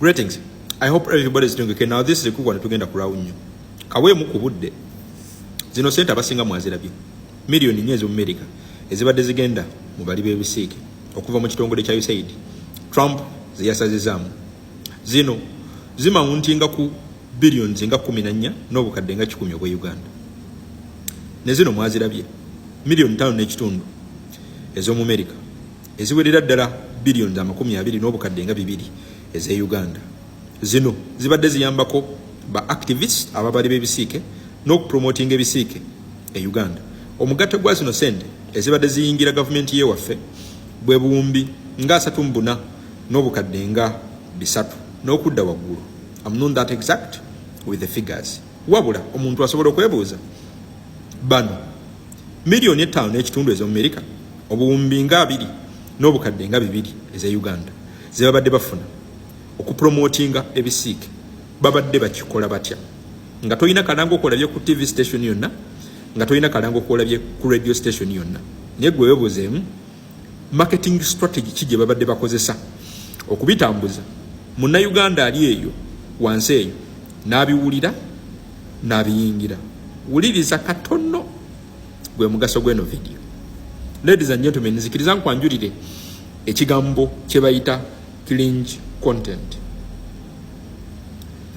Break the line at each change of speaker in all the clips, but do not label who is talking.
Greetings. I hope everybody is doing okay. Now this is a quick one tugenda kulawo nnyo. Kawe mu kubudde. Zino ssente abasinga mwazirabye. Milioni nyezo mu America ezibadde zigenda mu bali b'ebisiike okuva mu kitongole kya USAID. Trump ziyasazizaamu. Zino zimauntinga ku billions nga 14 n'obukadde nga 10 obwa Uganda. Ne zino mwazirabye. Milioni 5 n'ekitundu ezo mu America eziwerera ddala billions 20 n'obukadde nga 2 eze Uganda. Zino zibadde ziyambako ba activists ababali b'ebisiike n'okupromotinga ebisiike e Uganda. Omugatte gwa zino ssente ezibadde ziyingira gavumenti ye waffe bwe buwumbi nga 34 n'obukadde nga 3 n'okudda waggulu. I'm not that exact with the figures. Wabula omuntu asobola okwebuuza bano milioni 5 n'ekitundu ezo mu America obuwumbi nga 2 n'obukadde nga 2 eze Uganda zibabadde bafuna okupromotinga ebisiike babadde bakikola batya nga toyina kalango kolabye ku TV station yonna nga toyina kalango kolabye ku radio station yonna naye gwe webuuzeemu marketing strategy kije babadde bakozesa okubitambuza munnayuganda ali eyo wansi eyo n'abiwulira n'abiyingira. Wuliriza katono gwe mugaso gw'eno video. Ladies and gentlemen, nzikiriza nkwanjulire ekigambo kye bayita cringe content.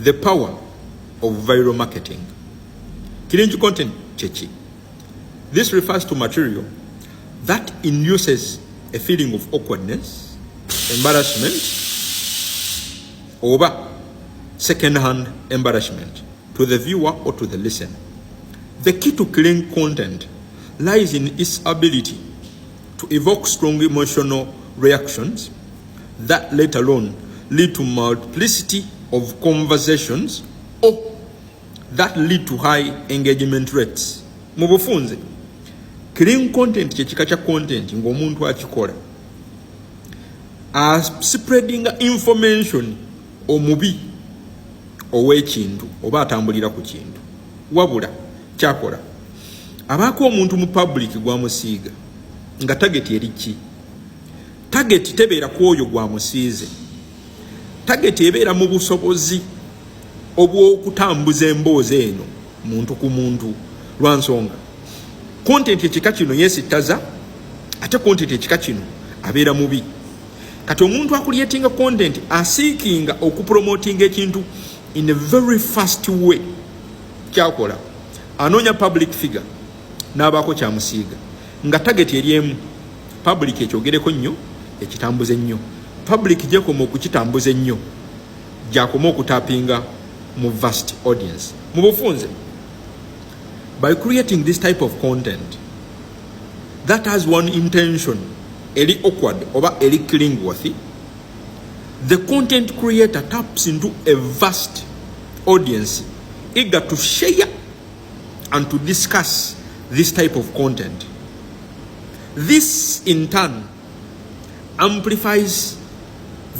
The power of viral marketing. Cringe content chechi. This refers to material that induces a feeling of awkwardness, embarrassment, or second-hand embarrassment to the viewer or to the listener. The key to cringe content lies in its ability to evoke strong emotional reactions that later on lead to multiplicity of conversations or that lead to high engagement rates. Mubufunze, cringe content kyekika kya content ng'omuntu akikola spreading information omubi ow'ekintu oba atambulira ku kintu. Wabula kyakola abaako omuntu mu public gwamusiiga nga target eri ki? Target tebeera ku oyo gwamusiize. Target ebeera mu busobozi obw'okutambuza emboozi eno muntu ku muntu. Lwansonga content ekika kino yeesittaza ate content ekika kino abeera mubi. Kati omuntu akulyetinga content asiikinga okupromotinga ekintu in a very fast way. Kyakola anoonya public figure n'abaako kyamusiiga nga target eri emu. Public ekyogereko nnyo ekitambuze nnyo. Public gyekoma okukitambuza ennyo gyakoma okutapinga mu vast audience. Mu bufunze, by creating this type of content that has one intention, eri awkward oba eri cringeworthy, the content creator taps into a vast audience eager to share and to discuss this type of content. This in turn amplifies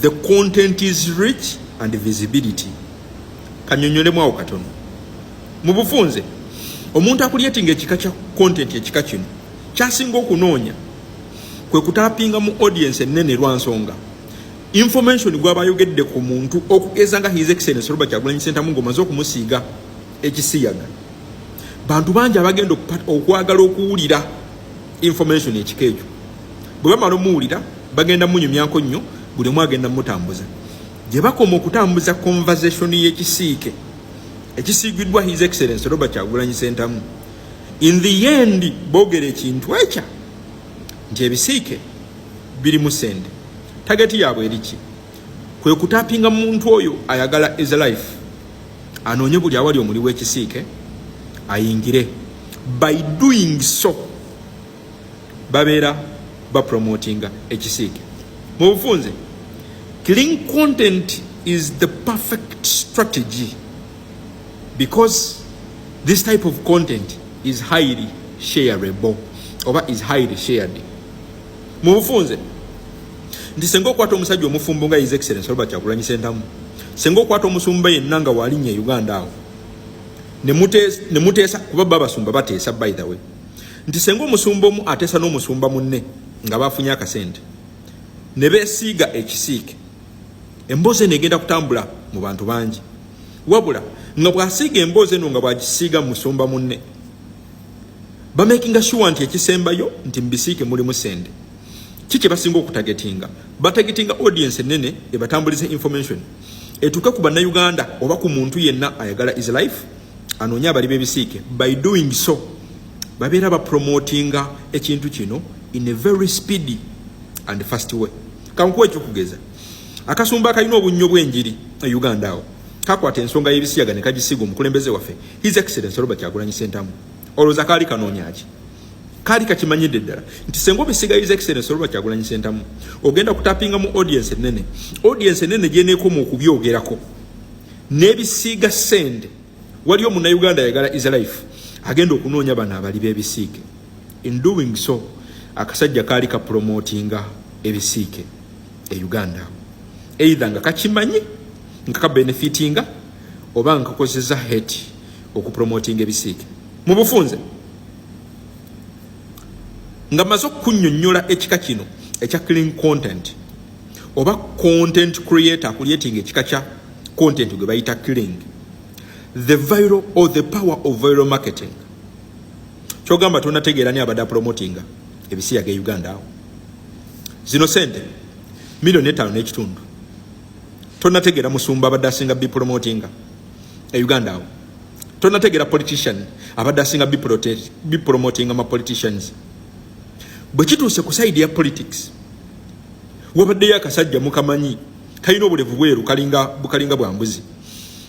the content's reach and visibility. Kanyonyolemu awo katono. Mu bufunze, omuntu akulyetinga ekika kya content ekika kino kyasinga okunoonya kwe kutapinga mu audience ennene lwansonga information gw'abayogedde ku muntu okugeza nga His Excellency Robert Kyagulanyi Ssentamu ng'omaze okumusiiga ekisiyaga. Bantu bangi abagenda okwagala okuwulira information ekika ekyo. Bwe bamala omuwulira bagenda munyumyanko nnyo buli omu agenda mutambuza. Gye bakoma okutambuza conversation y'ekisiike ekisiigiddwa His Excellency Robert Kyagulanyi Ssentamu. In the end boogera ekintu ekya nti ebisiike biri mu ssente. Target yaabwe eri ki? Kwe kutapinga muntu oyo ayagala is life anoonye buli awali omuli w'ekisiike ayingire. By doing so babeera bapromotinga ekisiike. Mu bufunze, clean content is the perfect strategy because this type of content is highly shareable or is highly shared. Mu bufunze, nti senga okwata omusajja omufumbo nga His Excellency Robert Kyagulanyi Ssentamu, senga okwata omusumba yenna nga walinnya e Uganda awo ne muteesa kuba babasumba bateesa by the way, nti senga omusumba omu ateesa n'omusumba munne nga bafunye akasente ne beesiiga ekisiike emboozi eno egenda kutambula mu bantu bangi wabula nga bw'asiiga emboozi eno nga bw'agisiiga mu musumba munne bamakinga sure nti ekisembayo nti mu bisiike mulimu Ssente. Kiki basinga okutagetinga? Batagetinga audience nene ebatambulize information etuuke ku bannayuganda oba ku muntu yenna ayagala his life anoonya abali b'ebisiike. By doing so babeera bapromotinga ekintu kino in a very speedy and fast way. Kankuwa ekikugeza akasumba kalina obunnyo bw'enjiri e Uganda awo kakwata ensonga y'ebisiyaga ne kagisiga omukulembeze waffe His Excellency Robert Kyagulanyi Ssentamu. Olowooza kaali kanoonya ki? Kaali kakimanyidde ddala nti senga obisiga His Excellency Robert Kyagulanyi Ssentamu ogenda kutapinga mu audience ennene. Audience ennene gyeneekoma okubyogerako n'ebisiiga Ssente. Waliyo munnayuganda ayagala his life agenda okunoonya bano abali b'ebisiike. In doing so akasajja kaali kapromotinga ebisiike e Uganda. Either nga kakimanyi nga kabenefitinga oba nga kakozesa hate okupromotinga ebisiike. Mu bufunze nga maze okunnyonnyola ekika kino ekya clean content oba content creator creating ekika kya content gwe bayita clean, the viral or the power of viral marketing. Kyogamba tonategeera ni abadde promotinga ebisiyaga e Uganda awo. Zino Ssente milioni 5.5 tonategeera musumba abadde asinga bi promotinga e Uganda awo. Tonategeera politician abadde asinga bi promotinga ma politicians. Bwe kituuse ku side ya politics wabaddeyo akasajja mukamanyi kalina obulevu bweru bukalinga bwa mbuzi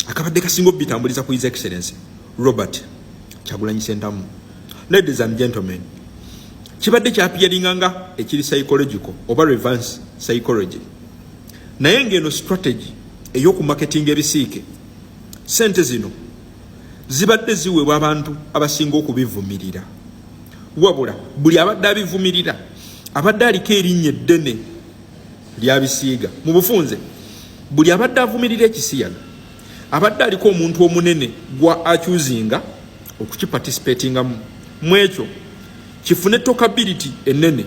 akabadde kasinga obitambuliza ku His Excellency Robert Kyagulanyi Ssentamu. Ladies and gentlemen, kibadde kyapiyalinga nga ekiri psychological oba reverse psychology. Naye ng'eno strategy ey'okumarketinga ebisiike Ssente zino zibadde ziweebwa abantu abasinga okubivumirira. Wabula buli abadde abivumirira abadde aliko erinnya eddene lyabisiiga. Mu bufunze buli abadde avumirira ekisiyaga abadde aliko omuntu omunene gwa achuzinga okukiparticipatingamu. Mu ekyo kifune talkability ennene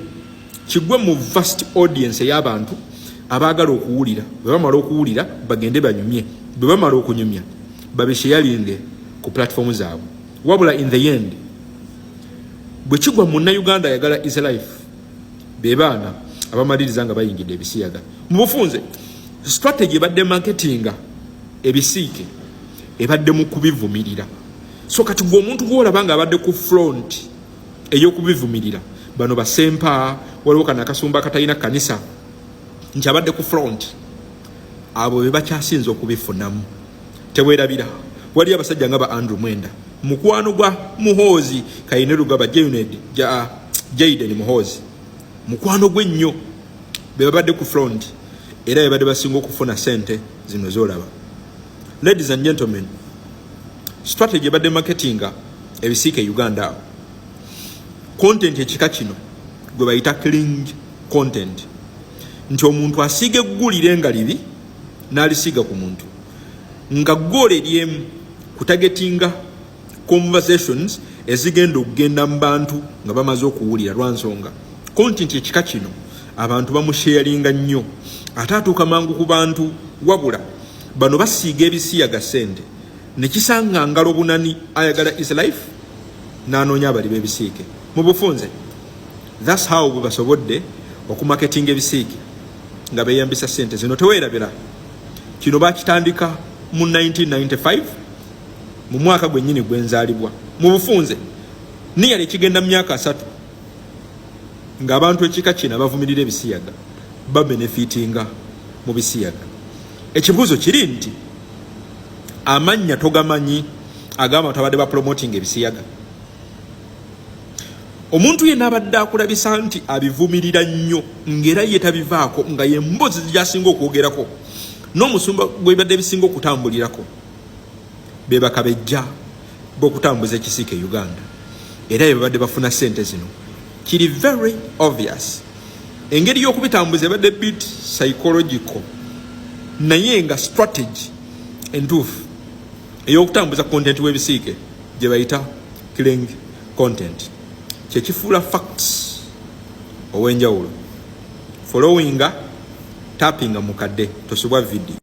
kigwe mu vast audience ey'abantu abaagala okuwulira. Bwe bamala okuwulira bagende banyumye, bwe bamala okunyumya babisharinge ku platform zaabwe. Wabula in the end bwe kigwa munnayuganda ayagala his life be baana abamaliriza nga bayingidde ebisiyaga. Mu bufunze strategy ebadde marketinga ebisiike ebadde mu kubivumirira. So kati gwe omuntu gw'olaba nga abadde ku front ey'okubivumirira bano basempa waliwo kana akasumba katalina kanisa nti abadde ku front abo be bakyasinza okubifunamu. Teweerabira wali abasajja nga ba Andrew Mwenda mukwano gwa Muhoozi Kayine Lugaba Jaden Muhoozi mukwano gwe nnyo be babadde ku front era be badde basinga okufuna Ssente zino z'olaba. Ladies and gentlemen, strategy ebadde marketinga ebisiike Uganda content ekika kino gwe bayita clean content nti omuntu asiige eggulire nga libi n'alisiiga ku muntu nga goal eryemu kutagetinga conversations ezigenda okugenda mu bantu nga bamaze okuwulira. Lwansonga content ekika kino abantu bamusharinga nnyo ate atuuka mangu ku bantu. Wabula bano basiiga ebisiyaga Ssente ne kisanga ngalo bunani ayagala his life n'anoonya abali b'ebisiike. Mu bufunze that's how bwe basobodde okumarketinga ebisiike nga beeyambisa Ssente zino. Teweerabira kino bakitandika mu 1995 mu mwaka gwennyini gwenzaalibwa. Mu bufunze niyali ekigenda mu myaka 3 ng'abantu ekika kino bavumirira ebisiyaga babenefitinga mu bisiyaga. Ekibuuzo kiri nti amannya togamanyi agamba tabadde ba promoting ebisiyaga. Omuntu yenna abadde akulabisa nti abivumirira nnyo ng'era ye tabivaako nga ye mbozi gyasinga okwogerako n'omusumba gwebadde bisinga okutambulirako be bakabejja b'okutambuza ekisiike Uganda era ye babadde bafuna Ssente zino. Kiri very obvious engeri y'okubitambuza ebadde bit psychological naye nga strategy entuufu ey'okutambuza content w'ebisiike gye bayita killing content kyekifuula facts ow'enjawulo followinga tappinga mukadde tosubwa video.